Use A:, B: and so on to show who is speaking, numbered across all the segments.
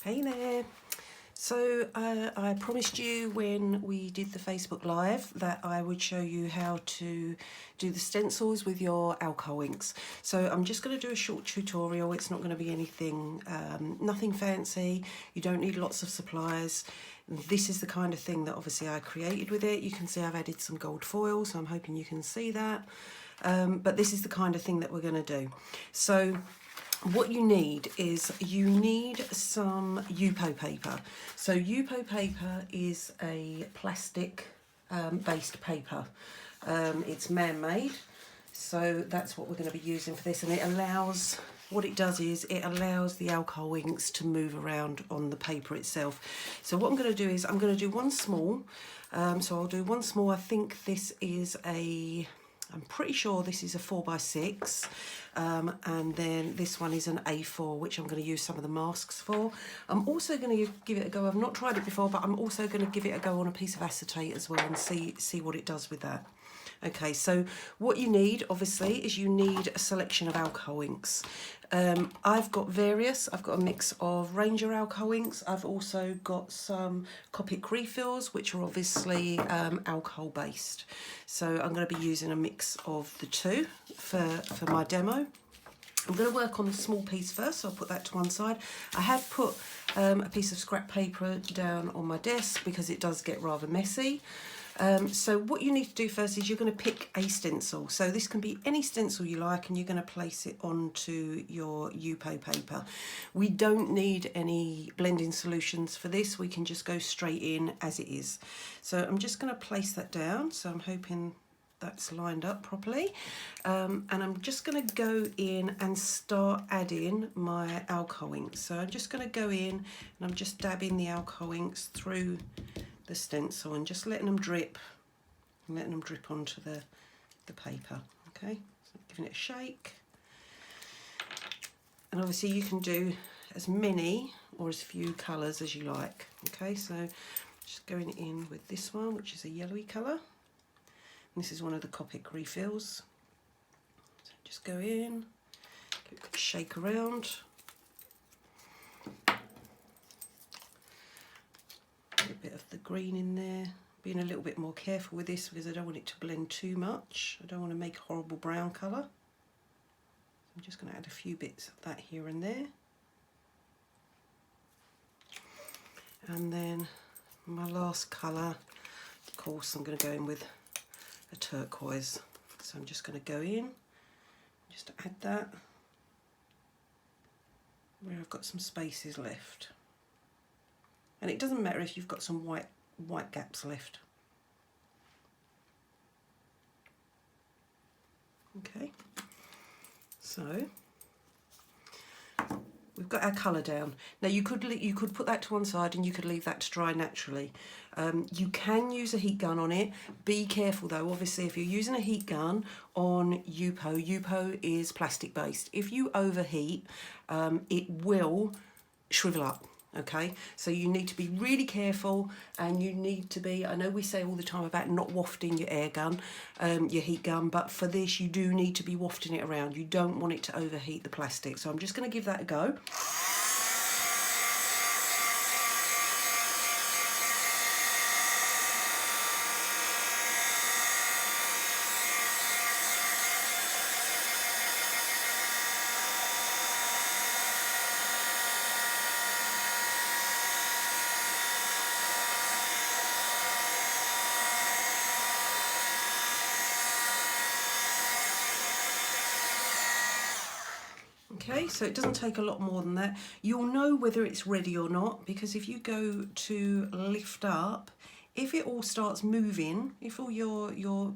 A: Hey there. So I promised you when we did the Facebook Live that I would show you how to do the stencils with your alcohol inks. So I'm just going to do a short tutorial. It's not going to be anything, nothing fancy. You don't need lots of supplies. This is the kind of thing that obviously I created with it. You can see I've added some gold foil, so I'm hoping you can see that. But this is the kind of thing that we're going to do. So what you need is you need some Yupo paper. So Yupo paper is a plastic based paper. It's man-made, so that's what we're going to be using for this, and it allows, what it does is it allows the alcohol inks to move around on the paper itself. So what I'm going to do is I'm going to do one small, so I'll do one small. I think this is I'm pretty sure this is a 4x6, and then this one is an A4, which I'm going to use some of the masks for. I'm also going to give it a go. I've not tried it before, but I'm also going to give it a go on a piece of acetate as well and see what it does with that. Okay, so what you need, obviously, is you need a selection of alcohol inks. I've got various. I've got a mix of Ranger alcohol inks. I've also got some Copic refills, which are obviously alcohol based. So I'm going to be using a mix of the two for my demo. I'm going to work on the small piece first, so I'll put that to one side. I have put a piece of scrap paper down on my desk because it does get rather messy. So what you need to do first is you're going to pick a stencil. So this can be any stencil you like, and you're going to place it onto your Yupo paper. We don't need any blending solutions for this. We can just go straight in as it is. So I'm just going to place that down. So I'm hoping that's lined up properly. And I'm just going to go in and start adding my alcohol inks. So I'm just going to go in and I'm just dabbing the alcohol inks through the stencil and just letting them drip onto the paper. Okay, so giving it a shake, and obviously you can do as many or as few colours as you like. Okay, so just going in with this one, which is a yellowy colour, and this is one of the Copic refills. So just go in, give it a shake around. A bit of the green in there, being a little bit more careful with this because I don't want it to blend too much. I don't want to make a horrible brown colour. I'm just going to add a few bits of that here and there. And then my last colour, of course, I'm going to go in with a turquoise. So I'm just going to go in, just add that where I've got some spaces left. And it doesn't matter if you've got some white gaps left. Okay, so we've got our colour down. Now you could put that to one side and you could leave that to dry naturally. You can use a heat gun on it. Be careful though, obviously if you're using a heat gun on Yupo is plastic based. If you overheat, it will shrivel up. Okay, so you need to be really careful, and you need to be, I know we say all the time about not wafting your air gun, your heat gun, but for this you do need to be wafting it around. You don't want it to overheat the plastic. So I'm just going to give that a go. Okay, so it doesn't take a lot more than that. You'll know whether it's ready or not, because if you go to lift up, if it all starts moving, if all your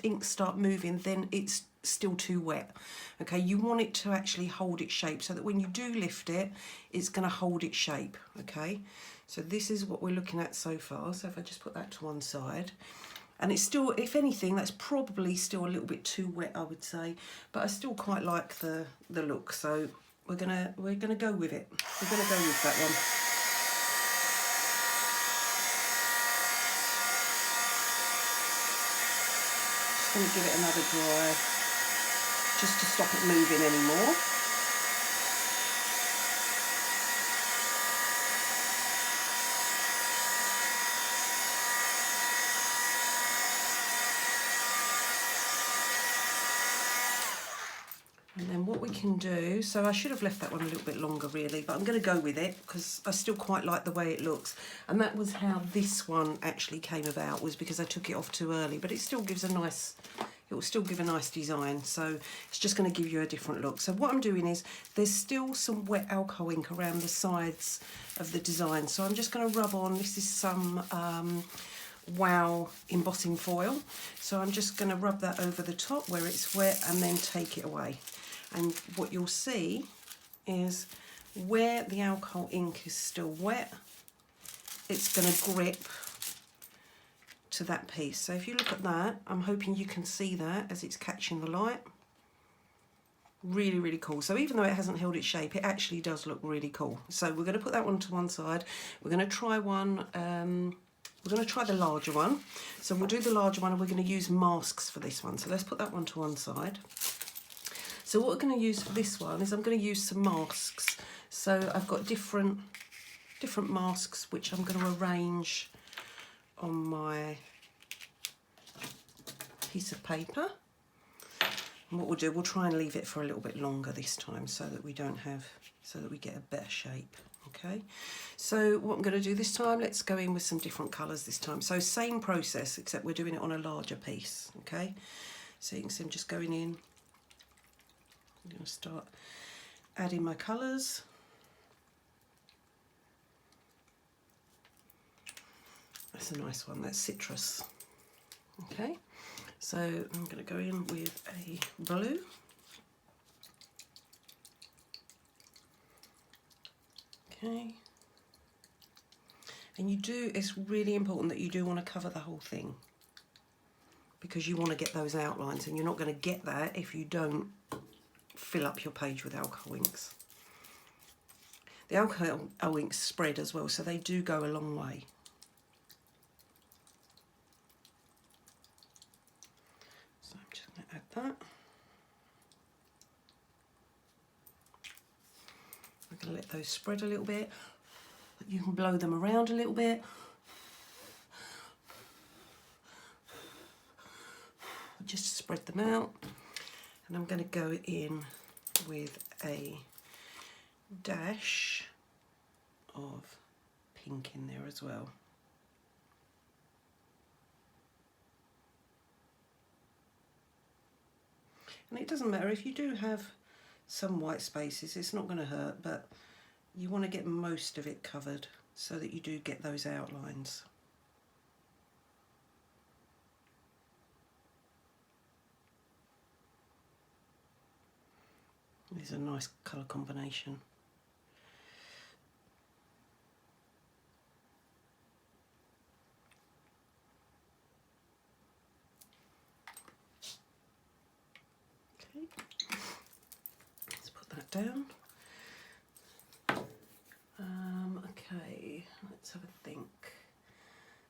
A: inks start moving, then it's still too wet. Okay, you want it to actually hold its shape so that when you do lift it, it's going to hold its shape. Okay, so this is what we're looking at so far. So if I just put that to one side. And it's still, if anything, that's probably still a little bit too wet, I would say. But I still quite like the look, so we're gonna go with it. We're gonna go with that one. Just gonna give it another dry, just to stop it moving anymore. And then what we can do, so I should have left that one a little bit longer really, but I'm going to go with it because I still quite like the way it looks. And that was how this one actually came about, was because I took it off too early, but it still gives a nice, it will still give a nice design. So it's just going to give you a different look. So what I'm doing is there's still some wet alcohol ink around the sides of the design. So I'm just going to rub on, this is some Wow embossing foil. So I'm just going to rub that over the top where it's wet and then take it away. And what you'll see is where the alcohol ink is still wet, it's going to grip to that piece. So if you look at that, I'm hoping you can see that as it's catching the light. Really, really cool. So even though it hasn't held its shape, it actually does look really cool. So we're going to put that one to one side. We're going to try one, we're going to try the larger one. So we'll do the larger one and we're going to use masks for this one. So let's put that one to one side. So what we're going to use for this one is I'm going to use some masks. So I've got different masks which I'm going to arrange on my piece of paper. And what we'll do, we'll try and leave it for a little bit longer this time so that we don't have, so that we get a better shape. Okay, so what I'm going to do this time, let's go in with some different colours this time. So same process, except we're doing it on a larger piece. Okay, so you can see I'm just going in. I'm going to start adding my colours. That's a nice one, that's citrus. Okay, so I'm going to go in with a blue. Okay, and it's really important that you do want to cover the whole thing because you want to get those outlines, and you're not going to get that if you don't fill up your page with alcohol inks. The alcohol inks spread as well, so they do go a long way. So I'm just going to add that. I'm going to let those spread a little bit. You can blow them around a little bit. Just spread them out. And I'm going to go in with a dash of pink in there as well. And it doesn't matter if you do have some white spaces, it's not going to hurt, but you want to get most of it covered so that you do get those outlines. It's a nice colour combination. Okay, let's put that down. Okay, let's have a think.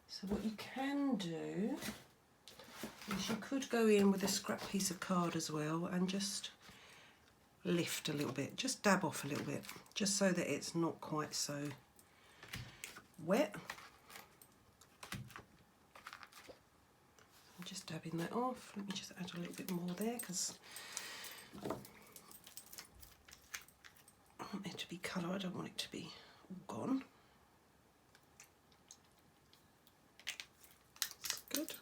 A: So what you can do is you could go in with a scrap piece of card as well and just lift a little bit, just dab off a little bit, just so that it's not quite so wet. I'm just dabbing that off. Let me just add a little bit more there because I want it to be colour, I don't want it to be all gone. That's good.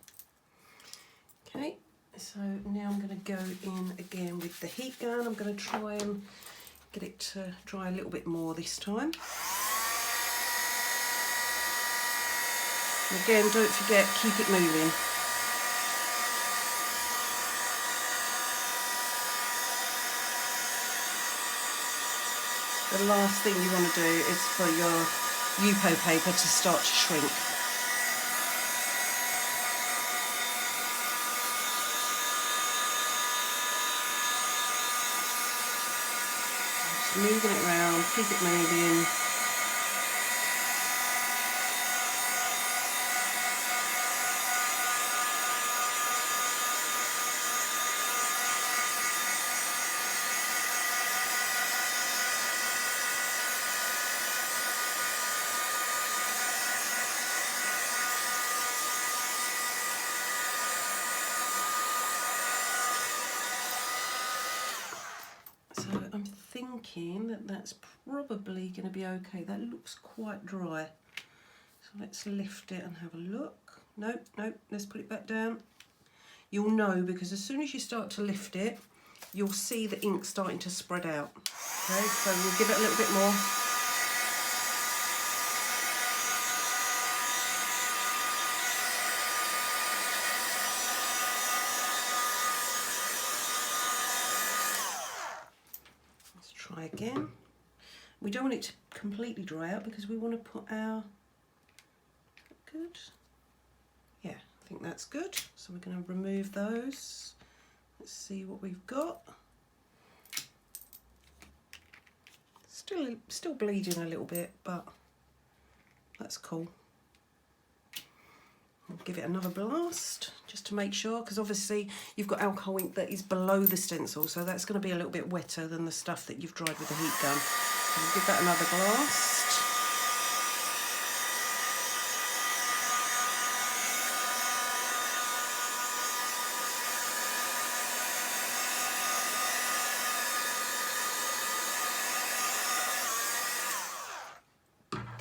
A: Okay, so now I'm going to go in again with the heat gun. I'm going to try and get it to dry a little bit more this time. Again, don't forget, keep it moving. The last thing you want to do is for your Yupo paper to start to shrink. Just moving it around, keep it moving. thinking that that's probably going to be okay. That looks quite dry. So let's lift it and have a look. Nope, nope, let's put it back down. You'll know because as soon as you start to lift it, you'll see the ink starting to spread out. Okay, so we'll give it a little bit more. Let's try again. We don't want it to completely dry out because we want to put our... Good. Yeah, I think that's good. So we're going to remove those. Let's see what we've got. Still bleeding a little bit, but that's cool. I'll give it another blast just to make sure, because obviously you've got alcohol ink that is below the stencil, so that's going to be a little bit wetter than the stuff that you've dried with the heat gun. So we'll give that another blast.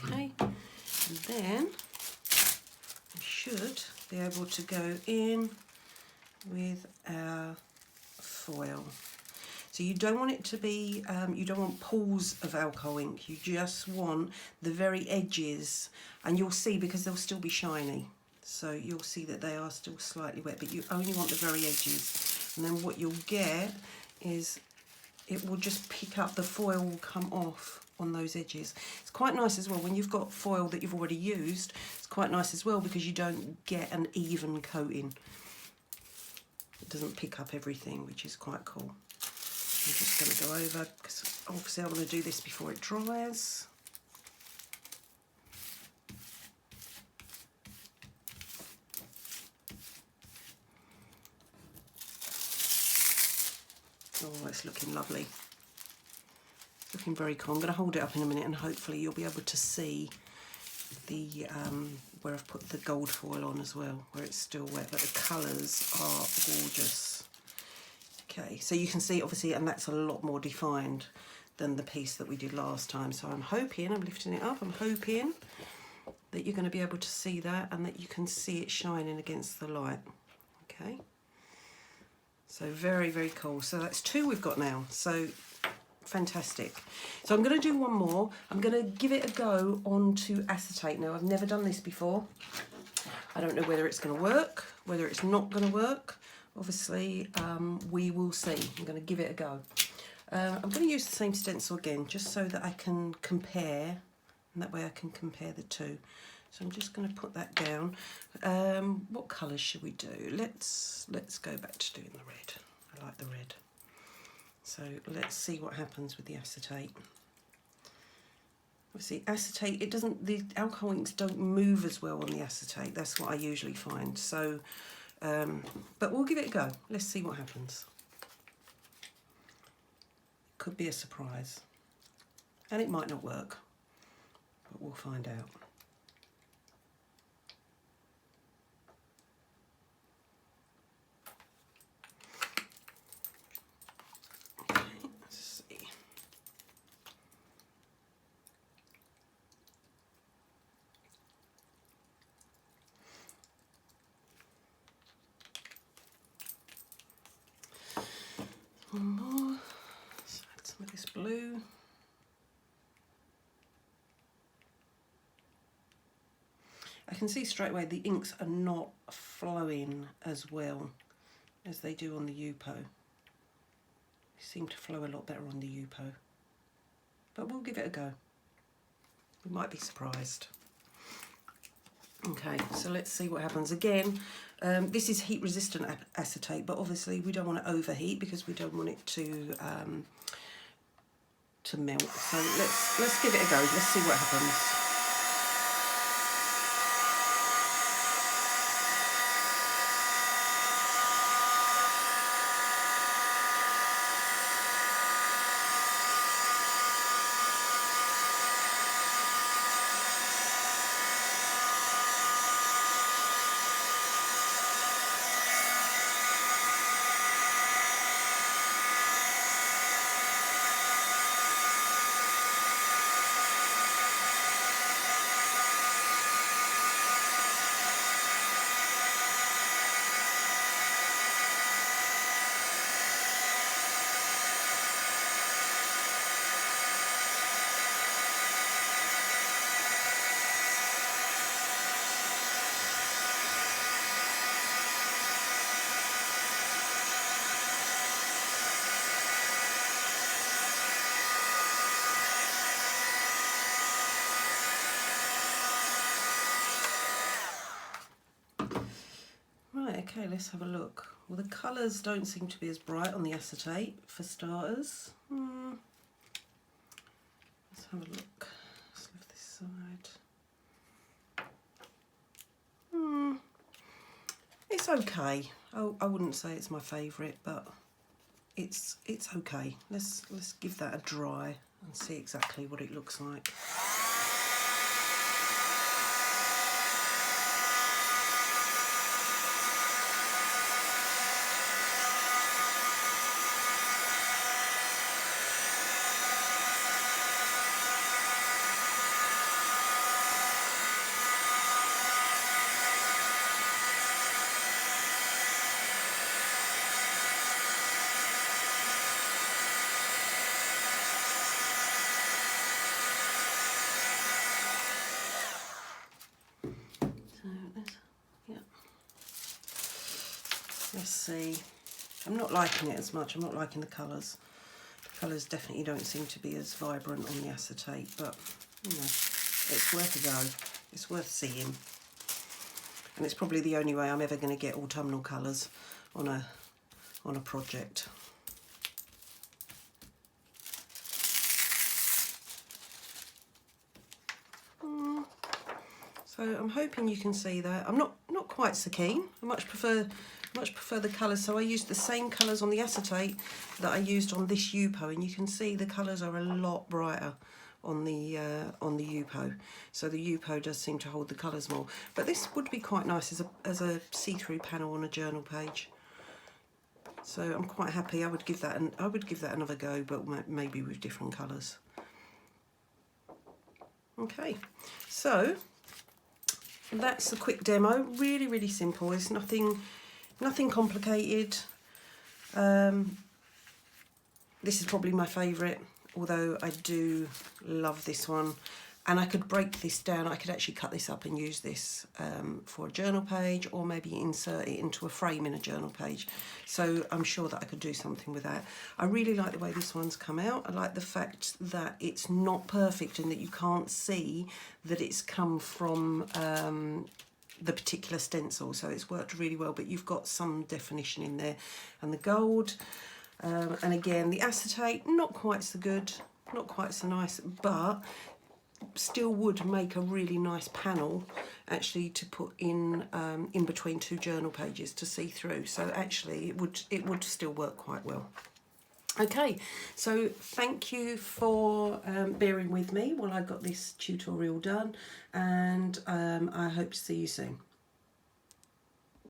A: Okay, and then we should be able to go in with our foil. So you don't want it to be, you don't want pools of alcohol ink, you just want the very edges, and you'll see because they'll still be shiny. So you'll see that they are still slightly wet, but you only want the very edges. And then what you'll get is it will just pick up, the foil will come off on those edges. It's quite nice as well when you've got foil that you've already used. It's quite nice as well because you don't get an even coating. It doesn't pick up everything, which is quite cool. I'm just going to go over because obviously I want to do this before it dries. Oh, it's looking lovely. Looking very cool. I'm going to hold it up in a minute and hopefully you'll be able to see the where I've put the gold foil on as well, where it's still wet, but the colours are gorgeous. Okay, so you can see obviously, and that's a lot more defined than the piece that we did last time. So I'm hoping, I'm lifting it up, I'm hoping that you're going to be able to see that and that you can see it shining against the light. Okay, so very, very cool. So that's two we've got now. So fantastic. So I'm going to do one more. I'm going to give it a go onto acetate. Now I've never done this before. I don't know whether it's going to work, whether it's not going to work. Obviously we will see. I'm going to give it a go. I'm going to use the same stencil again just so that I can compare, and that way I can compare the two. So I'm just going to put that down. What colours should we do? Let's go back to doing the red. I like the red. So let's see what happens with the acetate. Obviously acetate, it doesn't, the alcohol inks don't move as well on the acetate. That's what I usually find. So, but we'll give it a go. Let's see what happens. Could be a surprise. And it might not work, but we'll find out. One more, let's add some of this blue. I can see straight away the inks are not flowing as well as they do on the Yupo. They seem to flow a lot better on the Yupo. But we'll give it a go. We might be surprised. Okay, so let's see what happens. Again, this is heat resistant acetate, but obviously we don't want to overheat because we don't want it to melt. So let's give it a go. Let's see what happens. Okay, let's have a look. Well, the colours don't seem to be as bright on the acetate, for starters. Let's have a look. Let's leave this side. It's okay. I wouldn't say it's my favourite, but it's okay. Let's give that a dry and see exactly what it looks like. Let's see. I'm not liking it as much. I'm not liking the colours. The colours definitely don't seem to be as vibrant on the acetate, but you know, it's worth a go. It's worth seeing. And it's probably the only way I'm ever going to get autumnal colours on a project. So I'm hoping you can see that. I'm not quite so keen. I much prefer the colours. So I used the same colours on the acetate that I used on this Yupo, and you can see the colours are a lot brighter on the Yupo. So the Yupo does seem to hold the colours more. But this would be quite nice as a see-through panel on a journal page. So I'm quite happy. I would give that another go, but maybe with different colours. Okay, so that's a quick demo. Really, really simple. It's nothing complicated. This is probably my favourite, although I do love this one. And I could break this down. I could actually cut this up and use this for a journal page, or maybe insert it into a frame in a journal page. So I'm sure that I could do something with that. I really like the way this one's come out. I like the fact that it's not perfect and that you can't see that it's come from the particular stencil. So it's worked really well, but you've got some definition in there. And the gold, and again, the acetate, not quite so good, not quite so nice, but still would make a really nice panel actually to put in between two journal pages to see through. So actually it would still work quite well. Okay, so thank you for bearing with me while I got this tutorial done, and I hope to see you soon.